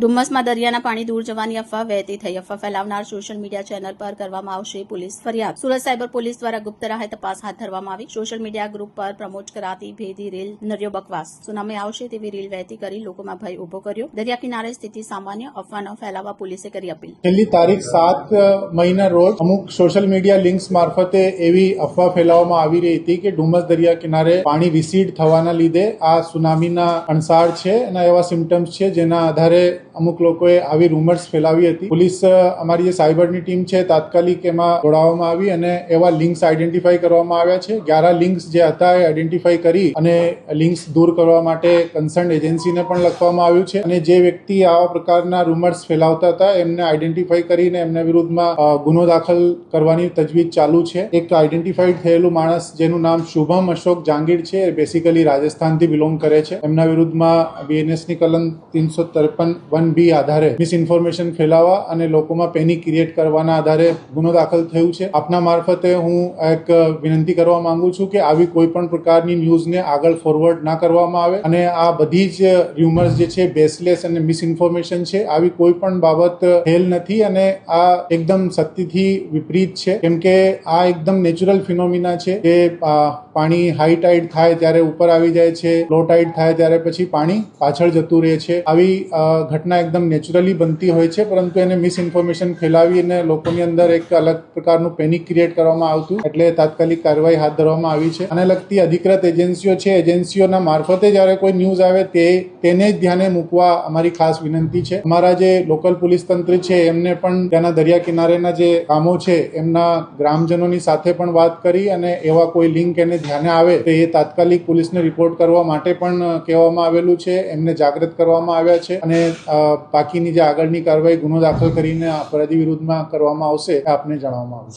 ડુમ્મસમાં દરિયાના પાણી દૂર જવાની અફવા વહેતી થઈ. અફવા ફેલાવનાર સોશિયલ મીડિયા ચેનલ પર કરવામાં આવશે પોલીસ ફરિયાદ. સુરત સાયબર પોલીસ દ્વારા ગુપ્ત રાહે તપાસ હાથ ધરવામાં આવી. સોશિયલ મીડિયા ગ્રુપ પર પ્રમોટ કરાતી ભેદી રીલ નર્યો બકવાસ. સુનામી આવશે તેવી રીલ વહેતી કરી લોકોમાં ભય ઉભો કર્યો. દરિયા કિનારે સ્થિતિ સામાન્ય, અફવા ન ફેલાવવા પોલીસે કરી અપીલ. છેલ્લી તારીખ 7 મહિના રોજ અમુક સોશિયલ મીડિયા લિંક્સ મારફતે એવી અફવા ફેલાવવામાં આવી રહી હતી કે ડુમ્મસ દરિયા કિનારે પાણી રિસીડ થવાના લીધે આ સુનામીના અણસાર છે અને એવા સિમ્ટમ્સ છે જેના આધારે અમુક લોકોએ આવી રૂમર્સ ફેલાવી હતી. પોલીસ અમારી જે સાયબરની ટીમ છે તાત્કાલિક એમાં જોડાવવામાં આવી અને એવા લિંક્સ આઈડેન્ટિફાઈ કરવામાં આવ્યા છે. 11 લિંક્સ જે હતા એ આઈડેન્ટિફાઈ કરી અને લિંક્સ દૂર કરવા માટે કન્સર્ન એજન્સીને પણ લખવામાં આવ્યું છે અને જે વ્યક્તિ આવા પ્રકારના રૂમર્સ ફેલાવતા હતા એમને આઈડેન્ટિફાઈ કરીને એમના વિરુદ્ધમાં ગુનો દાખલ કરવાની તજવીજ ચાલુ છે. એક આઈડેન્ટિફાઈડ થયેલું માણસ જેનું નામ શુભમ અશોક જાંગીર છે, બેસિકલી રાજસ્થાનથી બિલોંગ કરે છે. એમના વિરુદ્ધમાં બીએનએસની કલમ 353(1)B આધારે મિસઇન્ફોર્મેશન ફેલાવવા અને લોકોમાં પેનિક ક્રિએટ કરવાના આધારે ગુનો દાખલ થયું છે. આપના મારફતે હું એક વિનંતી કરવા માંગુ છું કે આવી કોઈ પણ પ્રકારની ન્યૂઝને આગળ ફોરવર્ડ ના કરવામાં આવે અને આ બધી જ રૂમર્સ જે છે બેસલેસ અને મિસઇન્ફોર્મેશન છે. આવી કોઈ પણ બાબત થયેલ નથી અને આ એકદમ સત્યથી વિપરીત છે, કેમ કે આ એકદમ નેચરલ ફિનોમિના છે કે પાણી હાઈ ટાઈડ થાય ત્યારે ઉપર આવી જાય છે, લો ટાઈડ થાય ત્યારે પછી પાણી પાછળ જતું રહે છે. આવી ઘટના એકદમ નેચરલી બનતી હોય છે, પરંતુ એને મિસઇન્ફોર્મેશન ફેલાવીને લોકોની અંદર એક અલગ પ્રકારનું પેનિક ક્રિએટ કરવામાં આવતું, એટલે તાત્કાલિક કાર્યવાહી હાથ ધરવામાં આવી છે. આને લગતી અધિકૃત એજન્સીઓ છે, એજન્સીઓના મારફતે જ્યારે કોઈ ન્યૂઝ આવે તેને જ ધ્યાને મૂકવા અમારી ખાસ વિનંતી છે. અમારા જે લોકલ પોલીસ તંત્ર છે એમને પણ ત્યાંના દરિયા કિનારેના જે કામો છે એમના ગ્રામજનોની સાથે પણ વાત કરી અને એવા કોઈ લિંક એને ધ્યાને આવે તો એ તાત્કાલિક પોલીસને રિપોર્ટ કરવા માટે પણ કહેવામાં આવેલું છે. એમને જાગૃત કરવામાં આવ્યા છે અને બાકીની જે આગળની કાર્યવાહી ગુનો દાખલ કરીને અપરાધી વિરુદ્ધમાં કરવામાં આવશે આપને જણાવવામાં આવશે.